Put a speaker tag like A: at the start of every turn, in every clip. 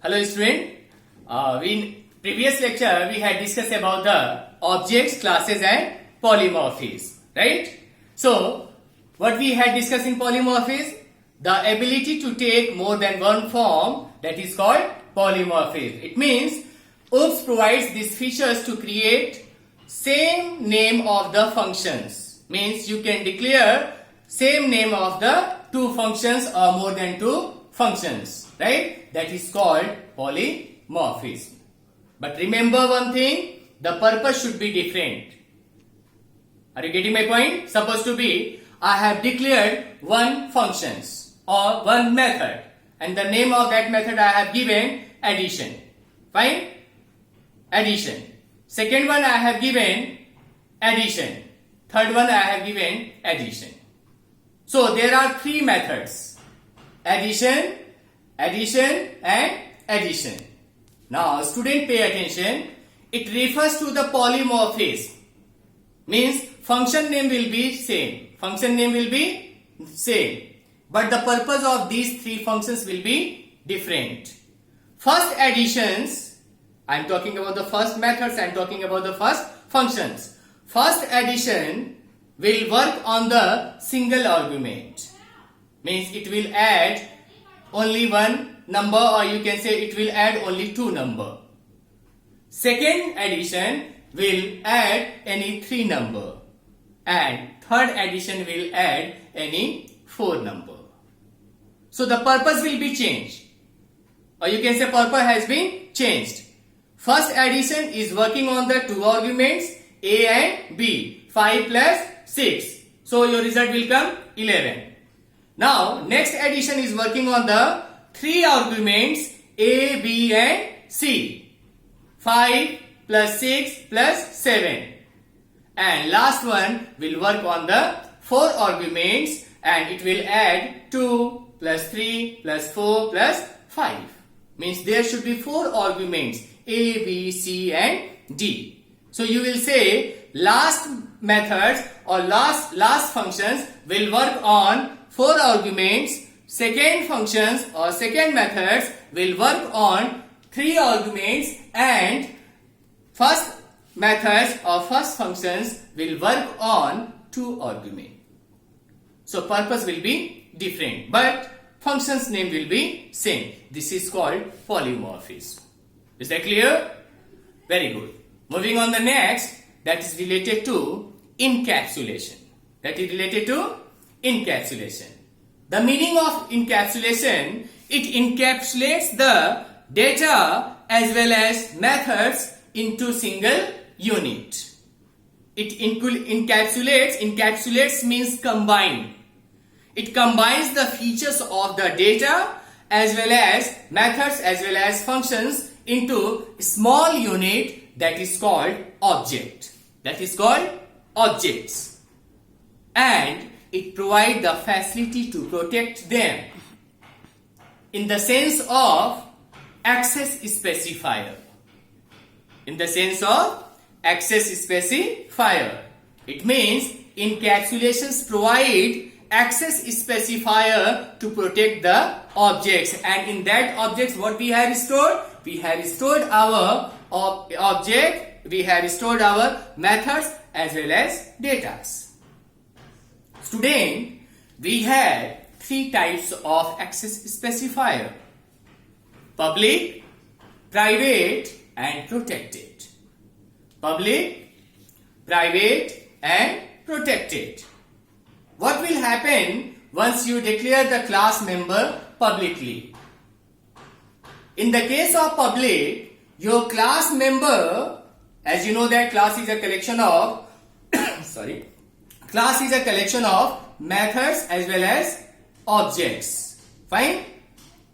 A: Hello student. In previous lecture we had discussed about the objects, classes and polymorphism, right? So what we had discussed in polymorphism, the ability to take more than one form, that is called polymorphism. It means OOPS provides these features to create same name of the functions. Means you can declare same name of the two functions or more than two functions, right? That is called polymorphism. But remember one thing, the purpose should be different. Are you getting my point? Supposed to be, I have declared one functions or one method and the name of that method I have given addition. Fine? Addition. Second one I have given addition. Third one I have given addition. So there are three methods. Addition, addition and addition. Now student pay attention. It refers to the polymorphism. Means function name will be same. Function name will be same. But the purpose of these three functions will be different. First additions, I am talking about the first methods, I am talking about the first functions. First addition will work on the single argument. Means it will add only one number, or you can say it will add only two number. Second addition will add any three number. And third addition will add any four number. So the purpose will be changed. Or you can say purpose has been changed. First addition is working on the two arguments A and B. 5 plus 6. So your result will come 11. Now next addition is working on the three arguments A, B and C. 5 plus 6 plus 7. And last one will work on the four arguments and it will add 2 plus 3 plus 4 plus 5. Means there should be four arguments A, B, C and D. So you will say last methods or last functions will work on four arguments. Second functions or second methods will work on three arguments and first methods or first functions will work on two arguments. So purpose will be different but function's name will be same. This is called polymorphism. Is that clear? Very good. Moving on the next, that is related to encapsulation. That is related to encapsulation. The meaning of encapsulation, it encapsulates the data as well as methods into single unit. It encapsulates means combine. It combines the features of the data as well as methods as well as functions into a small unit that is called object. That is called objects. And it provides the facility to protect them in the sense of access specifier. In the sense of access specifier. It means encapsulations provide access specifier to protect the objects, and in that objects what we have stored? We have stored our object, we have stored our methods as well as data. Student, we have three types of access specifier: public, private and protected. Public, private and protected. What will happen once you declare the class member publicly? In the case of public, your class member, as you know that class is a collection of class is a collection of methods as well as objects. Fine?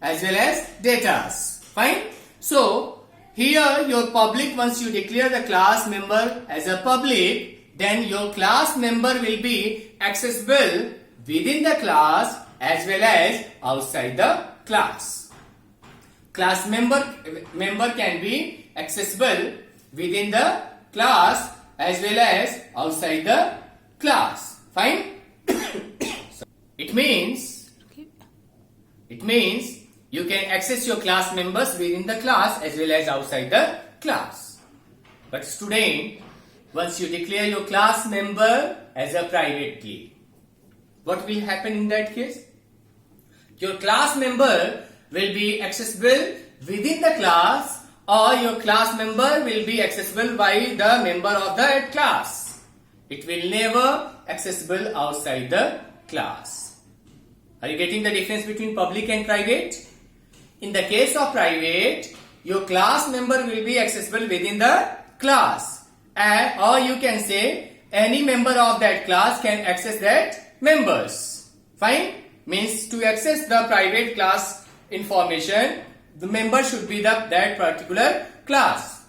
A: As well as data. Fine? So here your public, once you declare the class member as a public, then your class member will be accessible within the class as well as outside the class. Class member can be accessible within the class as well as outside the class. Fine? It means you can access your class members within the class as well as outside the class. But student, once you declare your class member as a private key, what will happen in that case? Your class member will be accessible within the class, or your class member will be accessible by the member of the class. It will never accessible outside the class. Are you getting the difference between public and private? In the case of private, your class member will be accessible within the class, or you can say any member of that class can access that members. Fine? Means to access the private class information, the member should be that particular class.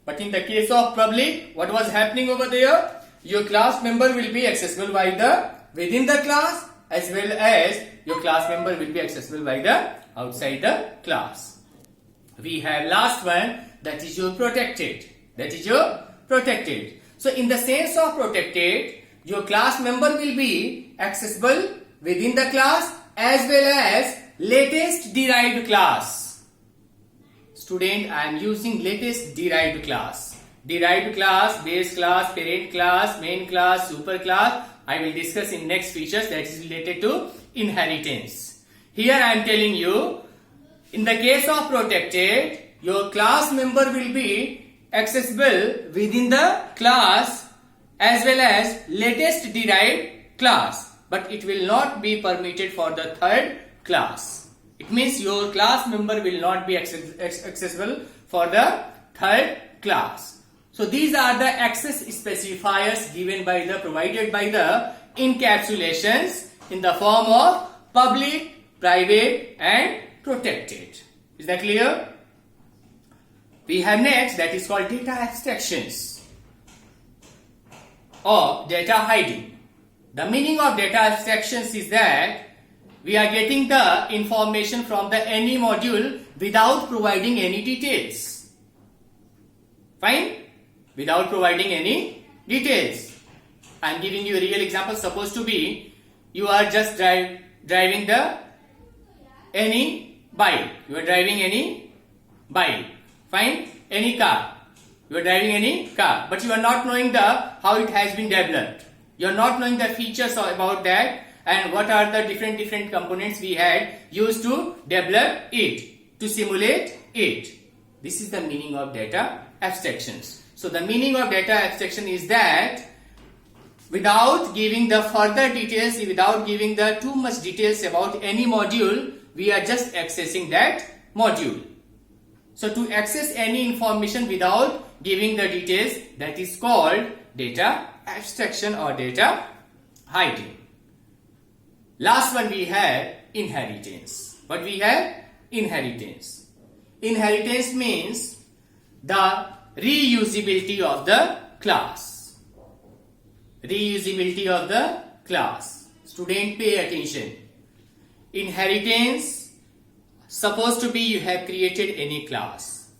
A: But in the case of public, what was happening over there? Your class member will be accessible by the within the class, as well as your class member will be accessible by the outside the class. We have last one, that is your protected. That is your protected. So in the sense of protected, your class member will be accessible within the class as well as latest derived class. Student, I am using latest derived class. Derived class, base class, parent class, main class, super class. I will discuss in next features that is related to inheritance. Here I am telling you, in the case of protected, your class member will be accessible within the class as well as latest derived class, but it will not be permitted for the third class. It means your class member will not be accessible for the third class. So these are the access specifiers provided by the encapsulations in the form of public, private and protected. Is that clear? We have next, that is called data abstractions or data hiding. The meaning of data abstractions is that we are getting the information from the any module without providing any details. Fine? Without providing any details. I am giving you a real example. Suppose to be you are just driving any bike. You are driving any bike. Fine? Any car. You are driving any car, but you are not knowing how it has been developed. You are not knowing the features about that and what are the different components we had used to develop it, to simulate it. This is the meaning of data abstractions. So the meaning of data abstraction is that without giving the further details, without giving the too much details about any module, we are just accessing that module. So to access any information without giving the details, that is called data abstraction or data hiding. Last one we have inheritance. What we have? Inheritance. Inheritance means the reusability of the class. Reusability of the class. Student, pay attention. Inheritance, suppose to be you have created any class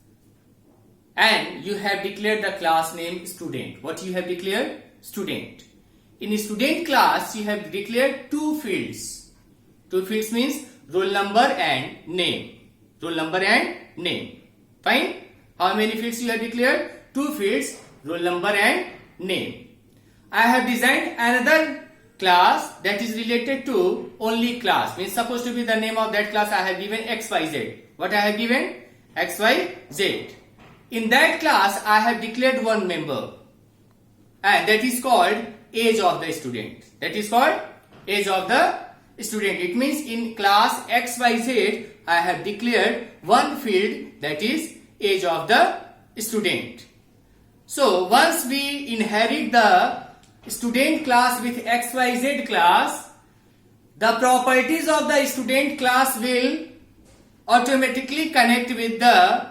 A: and you have declared the class name student. What you have declared? Student. In a student class, you have declared two fields. Two fields means roll number and name. Roll number and name. Fine? How many fields you have declared? Two fields, roll number and name. I have designed another class that is related to only class. Means supposed to be the name of that class I have given XYZ. What I have given? XYZ. In that class, I have declared one member. And that is called age of the student. That is called age of the student. It means in class XYZ, I have declared one field, that is age of the student. So once we inherit the student class with XYZ class, the properties of the student class will automatically connect with the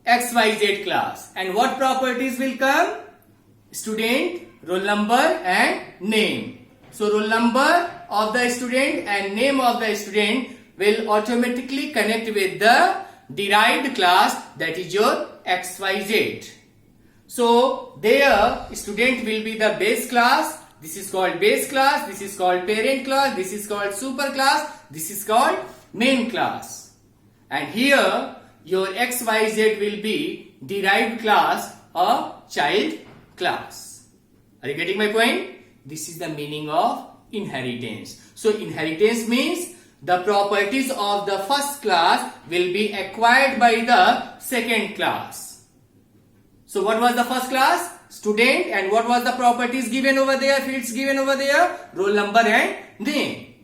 A: XYZ class. And what properties will come? Student, roll number and name. So roll number of the student and name of the student will automatically connect with the derived class, that is your XYZ. So their student will be the base class. This is called base class. This is called parent class. This is called super class. This is called main class. and here your XYZ will be derived class or child class. Are you getting my point? This is the meaning of inheritance. So inheritance means the properties of the first class will be acquired by the second class. So what was the first class? Student. And what was the properties given over there, fields given over there? Roll number and name.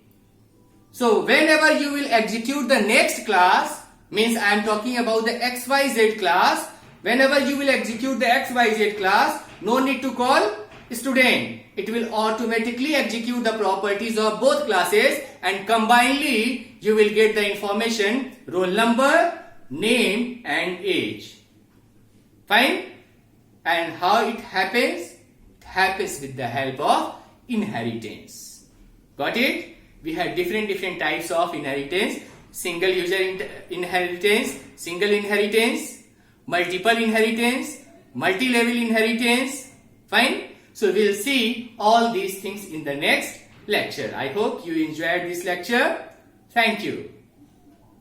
A: So whenever you will execute the next class, means I am talking about the XYZ class. Whenever you will execute the XYZ class, no need to call student. It will automatically execute the properties of both classes, and combinedly you will get the information roll number, name and age. Fine? And how it happens? It happens with the help of inheritance. Got it? We have different types of inheritance. Single user inheritance, single inheritance, multiple inheritance, multi-level inheritance. Fine? So we'll see all these things in the next lecture. I hope you enjoyed this lecture. Thank you.